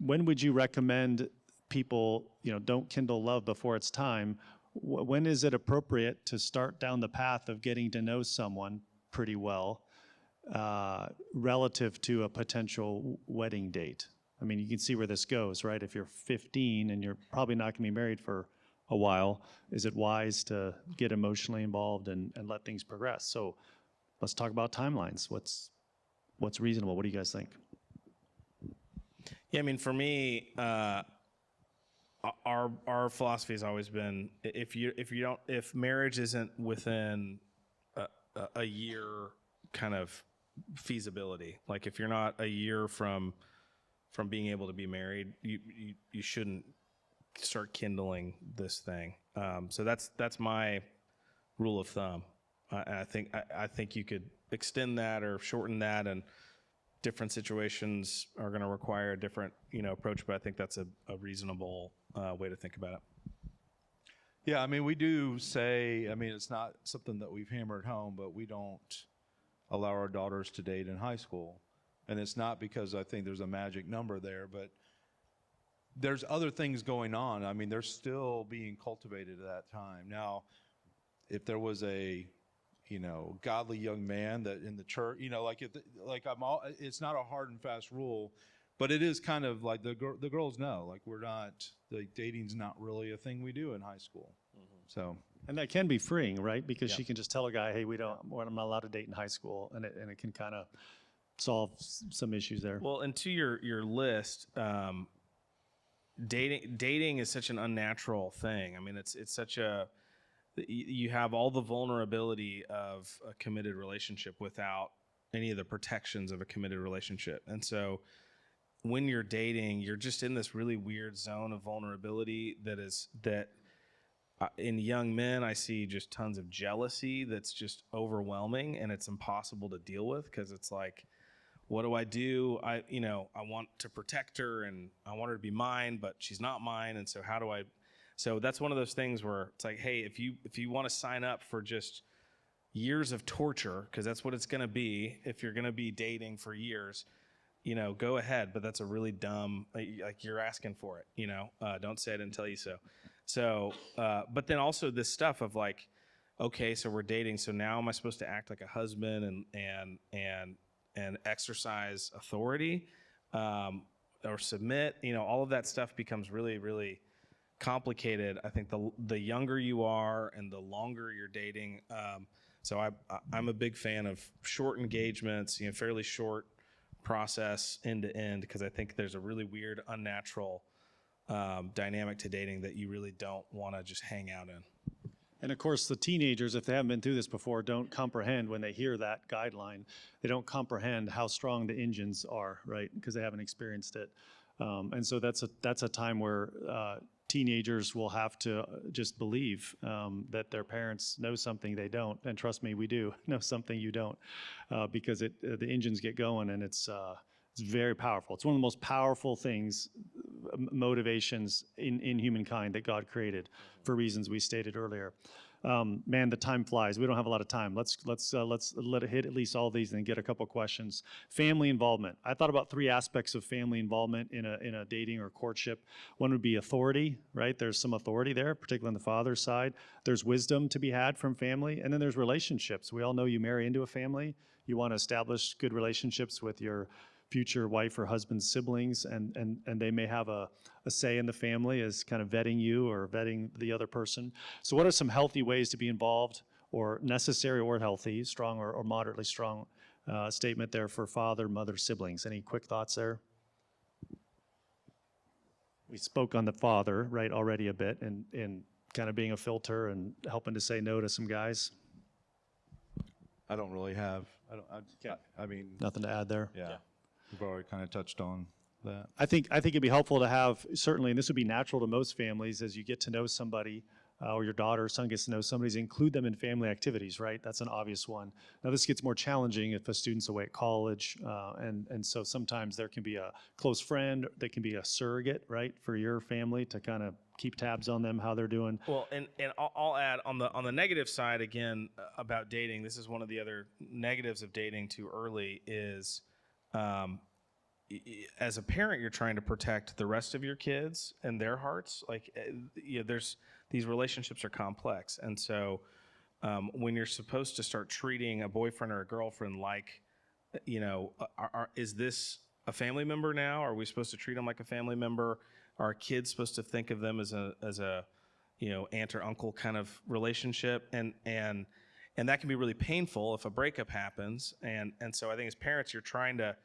would you recommend people, don't kindle love before it's time? When is it appropriate to start down the path of getting to know someone pretty well relative to a potential wedding date? I mean, you can see where this goes, right? If you're 15 and you're probably not going to be married for a while, is it wise to get emotionally involved and let things progress? So let's talk about timelines. What's reasonable? What do you guys think? Yeah, I mean, for me, our philosophy has always been if marriage isn't within a year kind of feasibility, like if you're not a year from being able to be married, you shouldn't start kindling this thing. So that's my rule of thumb. I think you could extend that or shorten that, and different situations are going to require a different approach, but I think that's a reasonable way to think about it. Yeah, I mean, we do say, I mean, it's not something that we've hammered home, but we don't allow our daughters to date in high school. And it's not because I think there's a magic number there, but there's other things going on. I mean, they're still being cultivated at that time. Now, if there was a godly young man that in the church, it's not a hard and fast rule, but it is kind of like the girls know, like dating's not really a thing we do in high school. Mm-hmm. So. And that can be freeing, right? Because she can just tell a guy, hey, I'm not allowed to date in high school, and it can kind of solve some issues there. Well, and to your list, dating is such an unnatural thing. I mean, it's such you have all the vulnerability of a committed relationship without any of the protections of a committed relationship. And so when you're dating, you're just in this really weird zone of vulnerability that in young men, I see just tons of jealousy that's just overwhelming, and it's impossible to deal with because it's like, what do I do? I want to protect her and I want her to be mine, but she's not mine. And so how do I? So that's one of those things where it's like, hey, if you want to sign up for just years of torture, because that's what it's going to be if you're going to be dating for years, go ahead. But that's a really dumb, like you're asking for it, don't say I didn't tell you so. So, but then also this stuff of like, okay, so we're dating. So now am I supposed to act like a husband and exercise authority or submit? All of that stuff becomes really, really complicated. I think the younger you are and the longer you're dating. So I'm a big fan of short engagements, fairly short process end to end, because I think there's a really weird, unnatural dynamic to dating that you really don't want to just hang out in. And of course, the teenagers, if they haven't been through this before, don't comprehend when they hear that guideline. They don't comprehend how strong the engines are, right? Because they haven't experienced it. And so that's a time where teenagers will have to just believe that their parents know something they don't. And trust me, we do know something you don't, because the engines get going, and it's very powerful. It's one of the most powerful things, motivations in humankind that God created for reasons we stated earlier. Man, the time flies. We don't have a lot of time. Let's let it hit at least all these and then get a couple questions. Family involvement. I thought about 3 aspects of family involvement in a dating or courtship. One would be authority, right? There's some authority there, particularly on the father's side. There's wisdom to be had from family, and then there's relationships. We all know you marry into a family. You want to establish good relationships with your future wife or husband's siblings, and they may have a say in the family as kind of vetting you or vetting the other person. So what are some healthy ways to be involved, or necessary or healthy, strong or moderately strong statement there for father, mother, siblings. Any quick thoughts there? We spoke on the father, right, already a bit, and kind of being a filter and helping to say no to some guys. I don't really have, I mean, Nothing to add there. yeah, we've already kind of touched on that. I think it'd be helpful to have, certainly, and this would be natural to most families, as you get to know somebody, or your daughter or son gets to know somebody, is include them in family activities, right? That's an obvious one. Now, this gets more challenging if a student's away at college, and so sometimes there can be a close friend, they can be a surrogate, right, for your family to kind of keep tabs on them, how they're doing. Well, and I'll add on the negative side again about dating. This is one of the other negatives of dating too early is, as a parent, you're trying to protect the rest of your kids and their hearts. Like, there's these relationships are complex, and so when you're supposed to start treating a boyfriend or a girlfriend like, is this a family member now? Are we supposed to treat them like a family member? Are kids supposed to think of them as a aunt or uncle kind of relationship? And that can be really painful if a breakup happens. And so I think as parents, you're trying to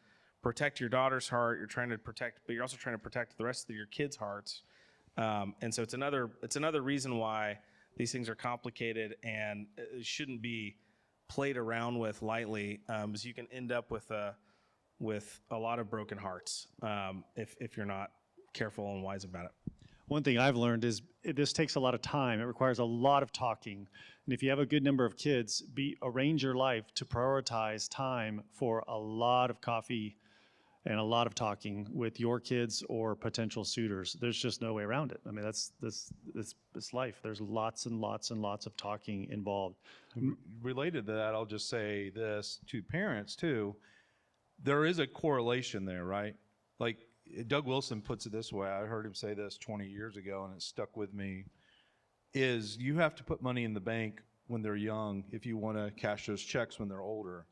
protect your daughter's heart. You're trying to protect, but you're also trying to protect the rest of your kids' hearts. And so it's another reason why these things are complicated and shouldn't be played around with lightly, as you can end up with a lot of broken hearts if you're not careful and wise about it. One thing I've learned is this takes a lot of time. It requires a lot of talking. And if you have a good number of kids, arrange your life to prioritize time for a lot of coffee and a lot of talking with your kids or potential suitors. There's just no way around it. I mean, that's life. There's lots and lots and lots of talking involved. Related to that, I'll just say this to parents too. There is a correlation there, right? Like Doug Wilson puts it this way. I heard him say this 20 years ago, and it stuck with me, is you have to put money in the bank when they're young if you want to cash those checks when they're older.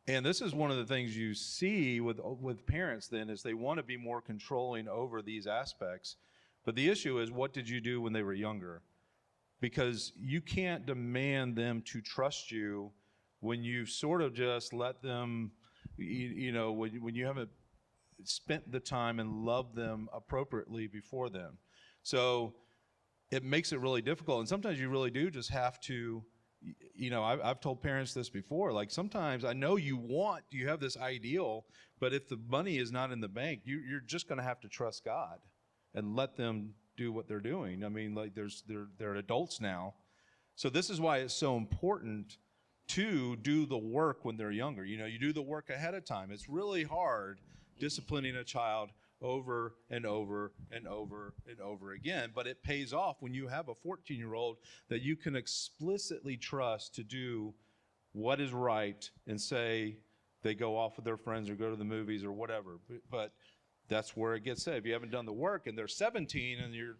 And this is one of the things you see with parents then, is they want to be more controlling over these aspects. But the issue is, what did you do when they were younger? Because you can't demand them to trust you when you sort of just let them, when you haven't spent the time and loved them appropriately before them. So it makes it really difficult. And sometimes you really do just have to, I've told parents this before, like sometimes I know you have this ideal, but if the money is not in the bank, you're just going to have to trust God and let them do what they're doing. I mean, like they're adults now. So this is why it's so important to do the work when they're younger. You do the work ahead of time. It's really hard disciplining a child over and over and over and over again, but it pays off when you have a 14-year-old that you can explicitly trust to do what is right and say they go off with their friends or go to the movies or whatever. But that's where it gets said. If you haven't done the work and they're 17 and you're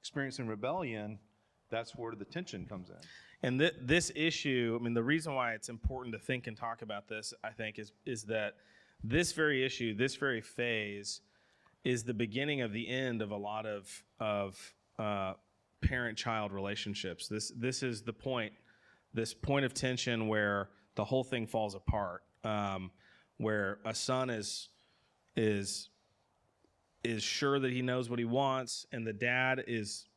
experiencing rebellion, that's where the tension comes in. And this issue, I mean, the reason why it's important to think and talk about this, I think, is that this very issue, this very phase, is the beginning of the end of a lot of parent-child relationships. This is the point, this point of tension where the whole thing falls apart, where a son is sure that he knows what he wants, and the dad is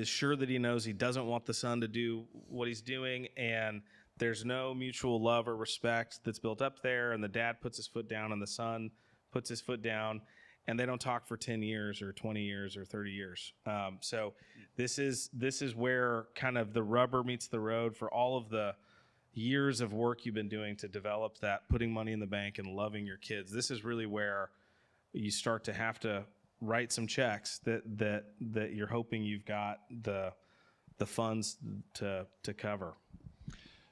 sure that he knows he doesn't want the son to do what he's doing, and there's no mutual love or respect that's built up there, and the dad puts his foot down and the son puts his foot down, and they don't talk for 10 years or 20 years or 30 years. So this is where kind of the rubber meets the road for all of the years of work you've been doing to develop that, putting money in the bank and loving your kids. This is really where you start to have to write some checks that you're hoping you've got the funds to cover.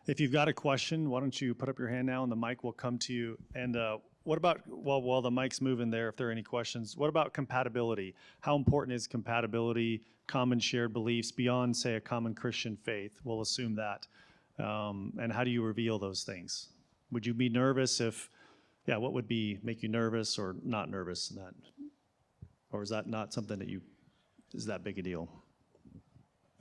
If you've got a question, why don't you put up your hand now and the mic will come to you. And what about, while the mic's moving there, if there are any questions, what about compatibility? How important is compatibility, common shared beliefs beyond, say, a common Christian faith? We'll assume that. And how do you reveal those things? Would you be nervous what would make you nervous or not nervous in that? Or is that not something that is that big a deal?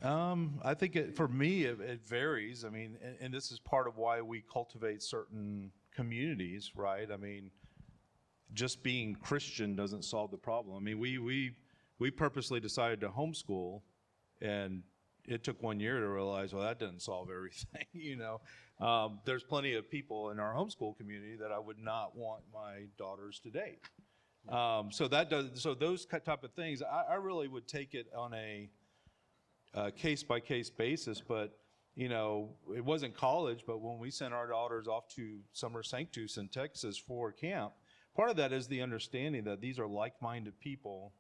I think for me, it varies. I mean, and this is part of why we cultivate certain communities, right? I mean, just being Christian doesn't solve the problem. I mean, we purposely decided to homeschool, and it took 1 year to realize, well, that doesn't solve everything. There's plenty of people in our homeschool community that I would not want my daughters to date. So those type of things, I really would take it on a case-by-case basis. But it wasn't college, but when we sent our daughters off to Summer Sanctus in Texas for camp, part of that is the understanding that these are like-minded people,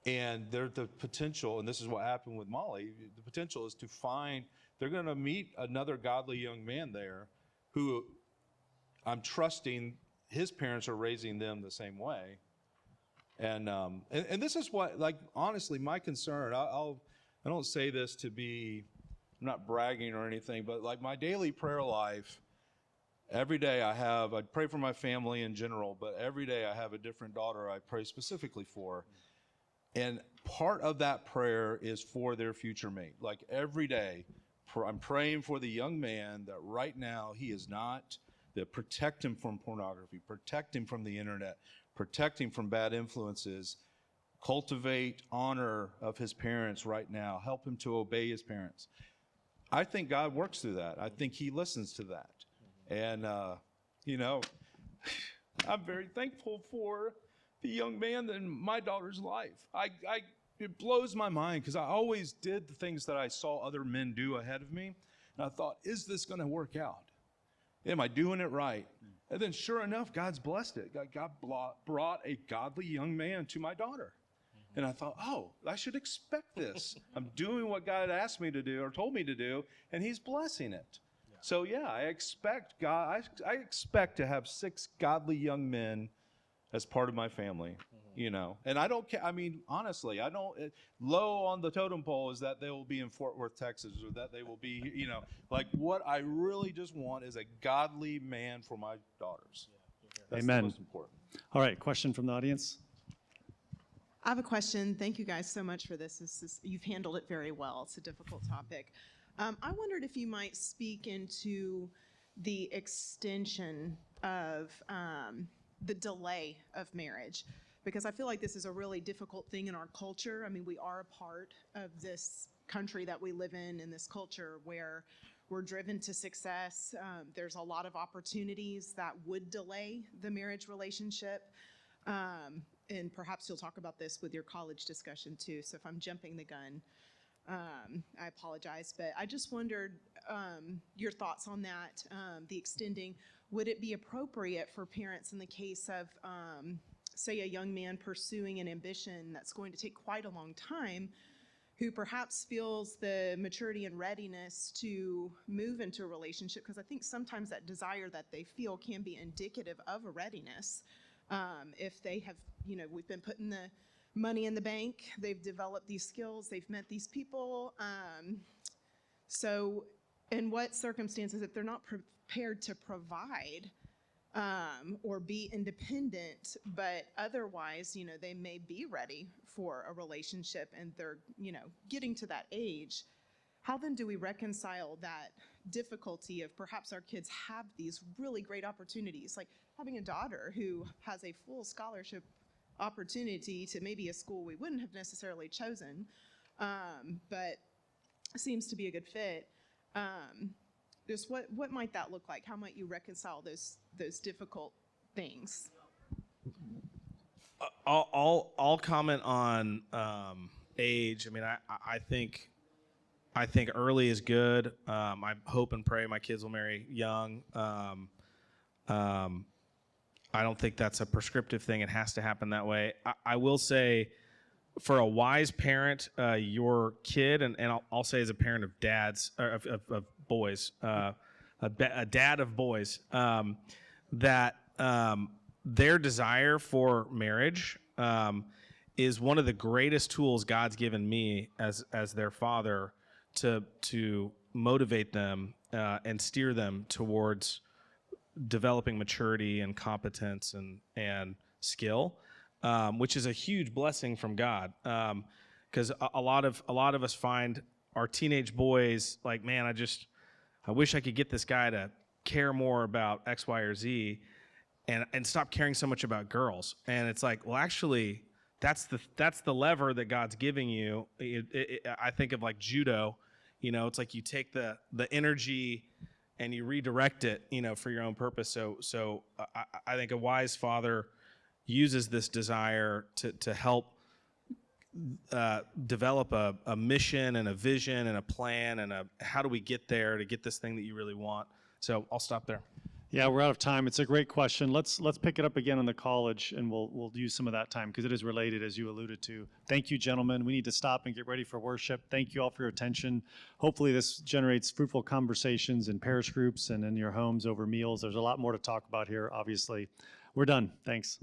and they're the potential, and this is what happened with Molly, the potential is to find, they're going to meet another godly young man there who I'm trusting his parents are raising them the same way. And this is what, like, honestly, my concern, I don't say this to be, I'm not bragging or anything, but like my daily prayer life, every day I pray for my family in general, but every day I have a different daughter I pray specifically for. And part of that prayer is for their future mate. Like every day, I'm praying for the young man that right now he is not, that protect him from pornography, protect him from the internet, protect him from bad influences, cultivate honor of his parents right now, help him to obey his parents. I think God works through that. I think he listens to that. And, I'm very thankful for the young man in my daughter's life. It blows my mind because I always did the things that I saw other men do ahead of me. And I thought, is this going to work out? Am I doing it right? And then sure enough, God's blessed it. God brought a godly young man to my daughter. And I thought, oh, I should expect this. I'm doing what God asked me to do or told me to do, and he's blessing it. Yeah. So yeah, I expect I expect to have 6 godly young men as part of my family, And I don't care. I mean, honestly, I don't. Low on the totem pole is that they will be in Fort Worth, Texas, or that they will be, like what I really just want is a godly man for my daughters. That's Amen. The most important. All right, question from the audience. I have a question. Thank you guys so much for this. You've handled it very well. It's a difficult topic. I wondered if you might speak into the extension of the delay of marriage, because I feel like this is a really difficult thing in our culture. I mean, we are a part of this country that we live in this culture where we're driven to success. There's a lot of opportunities that would delay the marriage relationship. And perhaps you'll talk about this with your college discussion too. So if I'm jumping the gun, I apologize. But I just wondered your thoughts on that, the extending. Would it be appropriate for parents in the case of, say, a young man pursuing an ambition that's going to take quite a long time, who perhaps feels the maturity and readiness to move into a relationship? Because I think sometimes that desire that they feel can be indicative of a readiness. If they have, we've been putting the money in the bank, they've developed these skills, they've met these people. So in what circumstances, if they're not prepared to provide or be independent, but otherwise, they may be ready for a relationship and they're, getting to that age, how then do we reconcile that difficulty of perhaps our kids have these really great opportunities, like having a daughter who has a full scholarship opportunity to maybe a school we wouldn't have necessarily chosen, but seems to be a good fit. Just what might that look like? How might you reconcile those difficult things? I'll comment on age. I mean, I think early is good. I hope and pray my kids will marry young. I don't think that's a prescriptive thing. It has to happen that way. I will say, for a wise parent, your kid, and I'll say as a parent of dads, or of boys, a dad of boys, that their desire for marriage is one of the greatest tools God's given me as their father to motivate them and steer them towards developing maturity and competence and skill, which is a huge blessing from God. because a lot of us find our teenage boys like, man, I wish I could get this guy to care more about X, Y, or Z, and stop caring so much about girls. And it's like, well, actually, that's the lever that God's giving you. I think of like judo, it's like you take the energy and you redirect it, for your own purpose. So I think a wise father uses this desire to help develop a mission and a vision and a plan and how do we get there to get this thing that you really want. So I'll stop there. Yeah, we're out of time. It's a great question. Let's pick it up again in the college, and we'll use some of that time because it is related, as you alluded to. Thank you, gentlemen. We need to stop and get ready for worship. Thank you all for your attention. Hopefully this generates fruitful conversations in parish groups and in your homes over meals. There's a lot more to talk about here, obviously. We're done. Thanks.